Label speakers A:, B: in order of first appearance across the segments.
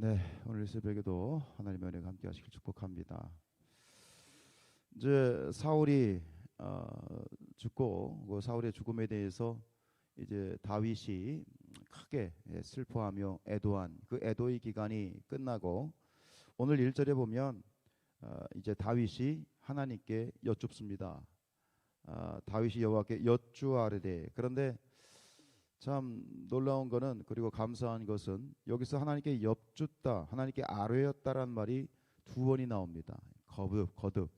A: 네, 오늘 이 새벽에도 하나님의 은혜가 함께 하시길 축복합니다. 이제 사울이 죽고 그 사울의 죽음에 대해서 이제 다윗이 크게 슬퍼하며 애도한 그 애도의 기간이 끝나고 오늘 1절에 보면 이제 다윗이 하나님께 여쭙습니다. 다윗이 여호와께 여쭈아르되. 그런데 참 놀라운 거는, 그리고 감사한 것은, 여기서 하나님께 엽주다, 하나님께 아뢰었다란 말이 두 번이 나옵니다. 거듭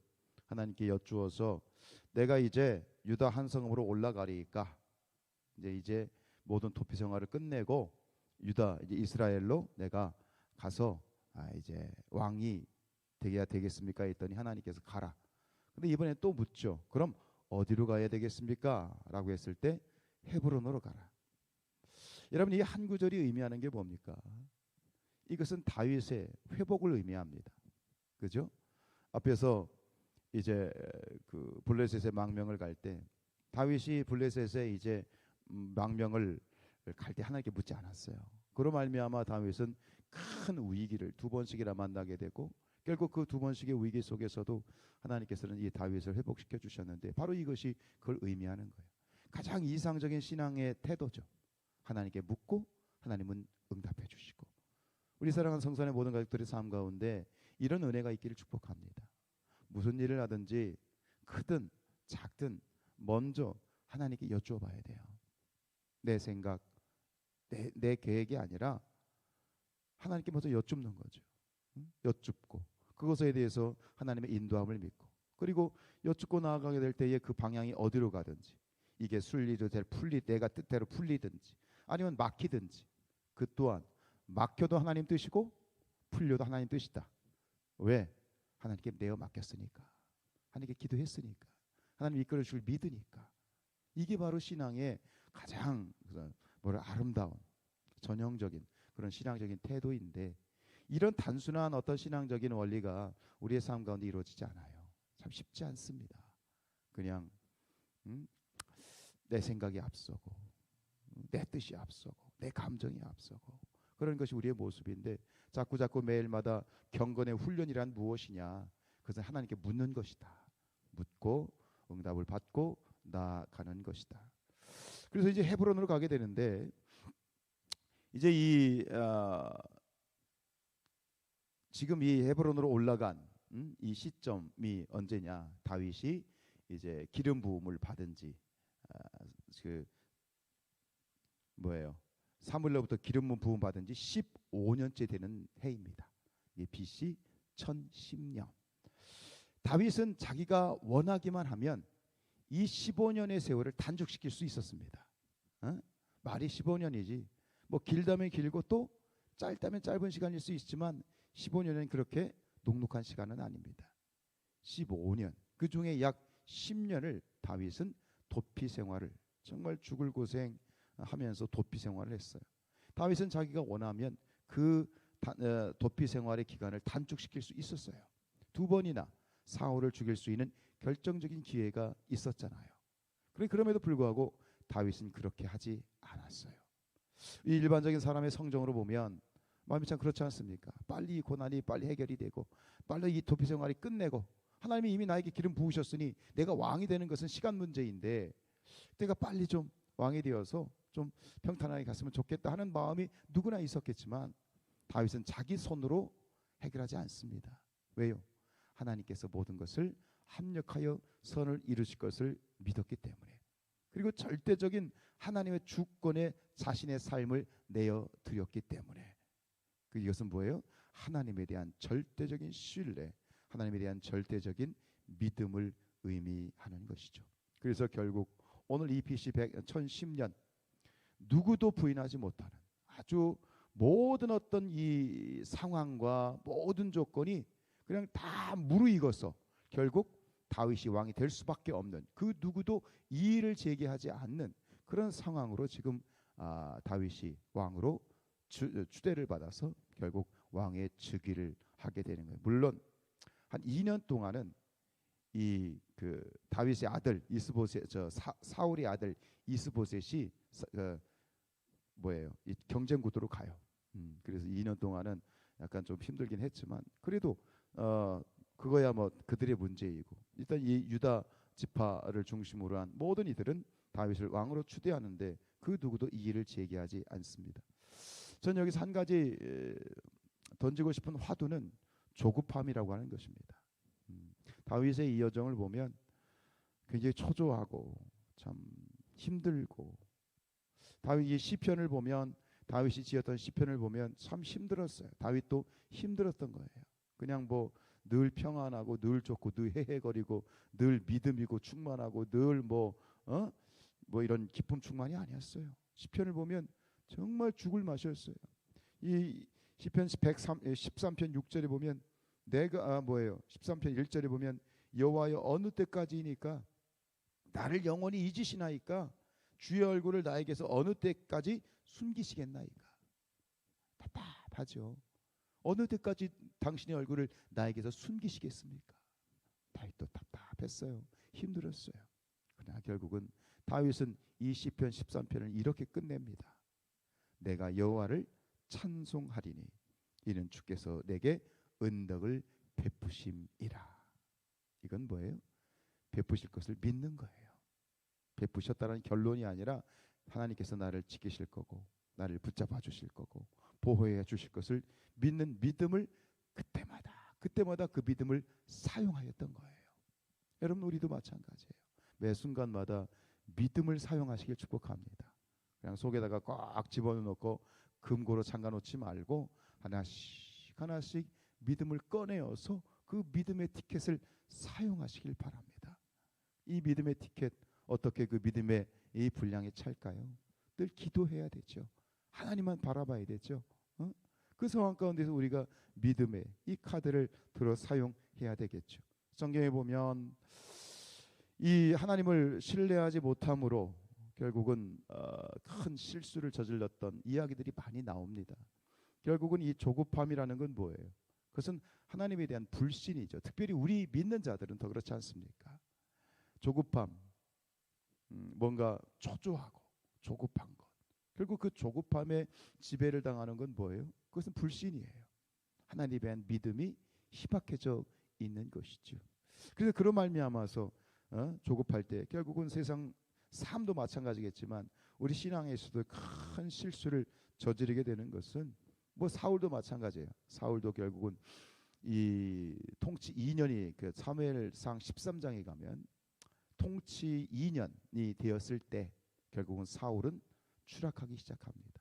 A: 하나님께 여쭈어서 내가 이제 유다 한 성읍으로 올라가리까, 이제 모든 도피 생활을 끝내고 유다 이제 이스라엘로 내가 가서 이제 왕이 되게야 되겠습니까 했더니 하나님께서 가라. 근데 이번에 또 묻죠. 그럼 어디로 가야 되겠습니까? 라고 했을 때 헤브론으로 가라. 여러분, 이 한 구절이 의미하는 게 뭡니까? 이것은 다윗의 회복을 의미합니다. 그죠? 앞에서 이제 그 블레셋의 망명을 갈 때 다윗이 블레셋에 이제 망명을 갈 때 하나님께 묻지 않았어요. 그로 말미암아 다윗은 큰 위기를 두 번씩이나 만나게 되고, 결국 그 두 번씩의 위기 속에서도 하나님께서는 이 다윗을 회복시켜 주셨는데, 바로 이것이 그걸 의미하는 거예요. 가장 이상적인 신앙의 태도죠. 하나님께 묻고 하나님은 응답해 주시고, 우리 사랑하는 성산의 모든 가족들의 삶 가운데 이런 은혜가 있기를 축복합니다. 무슨 일을 하든지 크든 작든 먼저 하나님께 여쭈어 봐야 돼요. 내 생각, 내 계획이 아니라 하나님께 먼저 여쭙는 거죠. 여쭙고 그것에 대해서 하나님의 인도함을 믿고, 그리고 여쭙고 나아가게 될 때에 그 방향이 어디로 가든지, 이게 순리대로 내가 뜻대로 풀리든지 아니면 막히든지, 그 또한 막혀도 하나님 뜻이고 풀려도 하나님 뜻이다. 왜? 하나님께 내어 맡겼으니까, 하나님께 기도했으니까, 하나님 이끌어 주실 믿으니까. 이게 바로 신앙의 가장 아름다운 전형적인 그런 신앙적인 태도인데, 이런 단순한 어떤 신앙적인 원리가 우리의 삶 가운데 이루어지지 않아요. 참 쉽지 않습니다. 그냥 내 생각이 앞서고 내 뜻이 앞서고 내 감정이 앞서고 그런 것이 우리의 모습인데, 자꾸 매일마다 경건의 훈련이란 무엇이냐? 그것은 하나님께 묻는 것이다. 묻고 응답을 받고 나아가는 것이다. 그래서 이제 헤브론으로 가게 되는데, 이제 지금 이 헤브론으로 올라간 이 시점이 언제냐? 다윗이 이제 기름 부음을 받은 지 사무엘로부터 기름 부음 받은 지 15년째 되는 해입니다. 이게 BC 1010년. 다윗은 자기가 원하기만 하면 이 15년의 세월을 단축시킬 수 있었습니다. 말이 15년이지 뭐 길다면 길고 또 짧다면 짧은 시간일 수 있지만 15년은 그렇게 녹록한 시간은 아닙니다. 15년, 그 중에 약 10년을 다윗은 도피 생활을, 정말 죽을 고생하면서 도피 생활을 했어요. 다윗은 자기가 원하면 그 도피 생활의 기간을 단축시킬 수 있었어요. 두 번이나 사울을 죽일 수 있는 결정적인 기회가 있었잖아요. 그럼에도 불구하고 다윗은 그렇게 하지 않았어요. 이 일반적인 사람의 성정으로 보면 마음이 참 그렇지 않습니까? 빨리 이 고난이 빨리 해결이 되고 빨리 이 도피 생활이 끝내고, 하나님이 이미 나에게 기름 부으셨으니 내가 왕이 되는 것은 시간 문제인데 내가 빨리 좀 왕이 되어서 좀 평탄하게 갔으면 좋겠다 하는 마음이 누구나 있었겠지만, 다윗은 자기 손으로 해결하지 않습니다. 왜요? 하나님께서 모든 것을 합력하여 선을 이루실 것을 믿었기 때문에, 그리고 절대적인 하나님의 주권에 자신의 삶을 내어드렸기 때문에. 이것은 뭐예요? 하나님에 대한 절대적인 신뢰, 하나님에 대한 절대적인 믿음을 의미하는 것이죠. 그래서 결국 오늘 이 BC 1010년 누구도 부인하지 못하는 아주 모든 어떤 이 상황과 모든 조건이 그냥 다 무르익어서 결국 다윗이 왕이 될 수밖에 없는, 그 누구도 이의를 제기하지 않는 그런 상황으로 지금 다윗이 왕으로 추대를 받아서 결국 왕의 즉위를 하게 되는 거예요. 물론 한 2년 동안은 이 다윗의 아들 이스보셋, 사울의 아들 이스보셋이 이 경쟁 구도로 가요. 그래서 2년 동안은 약간 좀 힘들긴 했지만 그래도 그거야 뭐 그들의 문제이고 일단 이 유다 지파를 중심으로 한 모든 이들은 다윗을 왕으로 추대하는데 그 누구도 이의를 제기하지 않습니다. 전 여기서 한 가지 던지고 싶은 화두는 조급함이라고 하는 것입니다. 다윗의 이 여정을 보면 굉장히 초조하고 참 힘들고 다윗이 시편을 보면 다윗이 지었던 시편을 보면 참 힘들었어요. 다윗도 힘들었던 거예요. 그냥 뭐 늘 평안하고 늘 좋고 늘 헤헤거리고 늘 믿음이고 충만하고 늘 뭐 이런 기쁨 충만이 아니었어요. 시편을 보면 정말 죽을 맛이었어요. 이 시편 13편 6절에 보면 내가 13편 1절에 보면 여호와여 어느 때까지이니까 나를 영원히 잊으시나이까 주의 얼굴을 나에게서 어느 때까지 숨기시겠나이까. 답답하죠. 어느 때까지 당신의 얼굴을 나에게서 숨기시겠습니까? 다윗도 답답했어요. 힘들었어요. 그러나 결국은 다윗은 이 시편 13편을 이렇게 끝냅니다. 내가 여호와를 찬송하리니 이는 주께서 내게 은덕을 베푸심이라. 이건 뭐예요? 베푸실 것을 믿는 거예요. 베푸셨다는 결론이 아니라 하나님께서 나를 지키실 거고 나를 붙잡아 주실 거고 보호해 주실 것을 믿는 믿음을 그때마다 그 믿음을 사용하였던 거예요. 여러분 우리도 마찬가지예요. 매 순간마다 믿음을 사용하시길 축복합니다. 그냥 속에다가 꽉 집어넣고 금고로 잠가놓지 말고 하나씩 믿음을 꺼내어서 그 믿음의 티켓을 사용하시길 바랍니다. 이 믿음의 티켓 어떻게 그 믿음의 이 분량에 찰까요? 늘 기도해야 되죠. 하나님만 바라봐야 되죠. 그 상황 가운데서 우리가 믿음의 이 카드를 들어 사용해야 되겠죠. 성경에 보면 이 하나님을 신뢰하지 못함으로 결국은 큰 실수를 저질렀던 이야기들이 많이 나옵니다. 결국은 이 조급함이라는 건 뭐예요? 그것은 하나님에 대한 불신이죠. 특별히 우리 믿는 자들은 더 그렇지 않습니까? 조급함, 뭔가 초조하고 조급한 것. 결국 그 조급함에 지배를 당하는 건 뭐예요? 그것은 불신이에요. 하나님에 대한 믿음이 희박해져 있는 것이죠. 그래서 그런 말미암아서 조급할 때 결국은 세상 삶도 마찬가지겠지만 우리 신앙에서도 큰 실수를 저지르게 되는 것은 뭐 사울도 마찬가지예요. 사울도 결국은 이 통치 2년이 그 사무엘상 13장에 가면 통치 2년이 되었을 때 결국은 사울은 추락하기 시작합니다.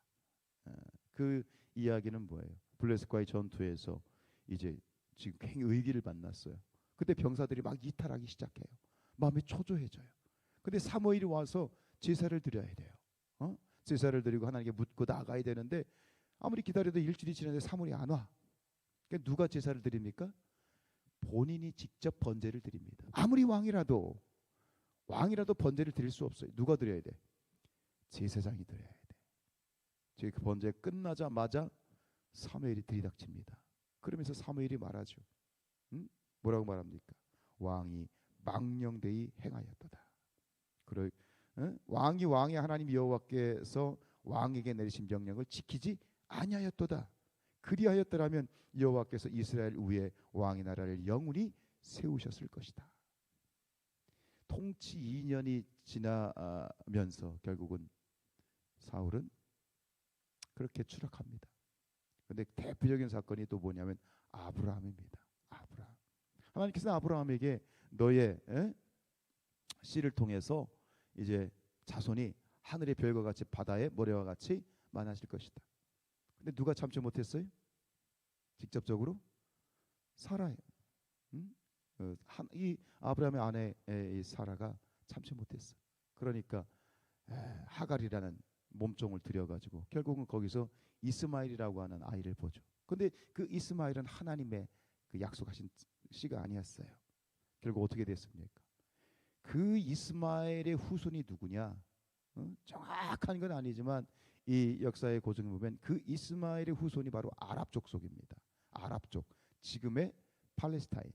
A: 그 이야기는 뭐예요? 블레셋과의 전투에서 이제 지금 굉장히 위기를 만났어요. 그때 병사들이 막 이탈하기 시작해요. 마음이 초조해져요. 근데 사무엘이 와서 제사를 드려야 돼요. 제사를 드리고 하나님께 묻고 나가야 되는데 아무리 기다려도 일주일이 지났는데 사무엘이 안 와. 그러니까 누가 제사를 드립니까? 본인이 직접 번제를 드립니다. 아무리 왕이라도 번제를 드릴 수 없어요. 누가 드려야 돼? 제사장이 드려야 돼. 그 번제 끝나자마자 사무엘이 들이닥칩니다. 그러면서 사무엘이 말하죠. 뭐라고 말합니까? 왕이 망령되이 행하였도다. 왕이 하나님 여호와께서 왕에게 내리신 명령을 지키지 아니하였도다. 그리하였더라면 여호와께서 이스라엘 위에 왕의 나라를 영원히 세우셨을 것이다. 통치 2년이 지나면서 결국은 사울은 그렇게 추락합니다. 그런데 대표적인 사건이 또 뭐냐면 아브라함입니다. 아브라함. 하나님께서 아브라함에게 너의 씨를 통해서 이제 자손이 하늘의 별과 같이 바다의 모래와 같이 많아질 것이다. 근데 누가 참지 못했어요? 직접적으로 사라예요. 이 아브라함의 아내 이 사라가 참지 못했어. 그러니까 하갈이라는 몸종을 들여가지고 결국은 거기서 이스마엘이라고 하는 아이를 보죠. 근데 그 이스마엘은 하나님의 그 약속하신 씨가 아니었어요. 결국 어떻게 됐습니까? 그 이스마엘의 후손이 누구냐? 정확한 건 아니지만 이 역사의 고증을 보면 그 이스마엘의 후손이 바로 아랍 족속입니다. 아랍 족, 지금의 팔레스타인.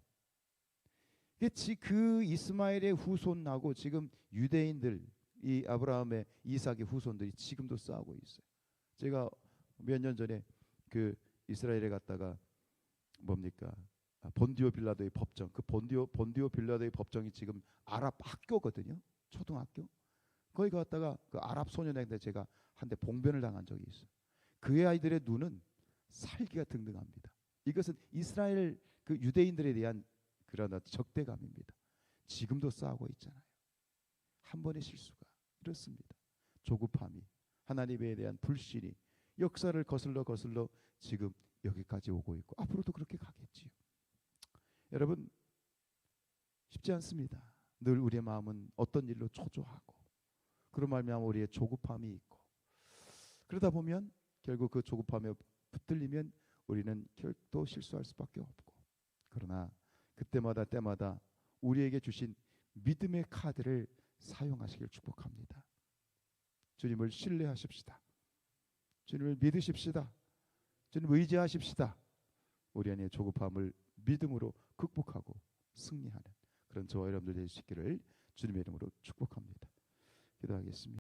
A: 그 이스마엘의 후손하고 지금 유대인들, 이 아브라함의 이삭의 후손들이 지금도 싸우고 있어요. 제가 몇 년 전에 그 이스라엘에 갔다가 뭡니까? 본디오 빌라도의 법정. 그 본디오 빌라도의 법정이 지금 아랍 학교거든요. 초등학교. 거기 갔다가 그 아랍 소년에게 제가 한 대 봉변을 당한 적이 있어요. 그의 아이들의 눈은 살기가 등등합니다. 이것은 이스라엘 그 유대인들에 대한 그런 적대감입니다. 지금도 싸우고 있잖아요. 한 번의 실수가 이렇습니다. 조급함이, 하나님에 대한 불신이 역사를 거슬러 지금 여기까지 오고 있고 앞으로도 그렇게 가겠지요. 여러분, 쉽지 않습니다. 늘 우리의 마음은 어떤 일로 초조하고, 그런 말미암아 우리의 조급함이 있고, 그러다 보면 결국 그 조급함에 붙들리면 우리는 결코 실수할 수밖에 없고, 그러나 때마다 우리에게 주신 믿음의 카드를 사용하시길 축복합니다. 주님을 신뢰하십시다. 주님을 믿으십시다. 주님 의지하십시다. 우리 안의 조급함을 믿음으로 극복하고 승리하는 그런 저와 여러분들 되시기를 주님의 이름으로 축복합니다. 기도하겠습니다.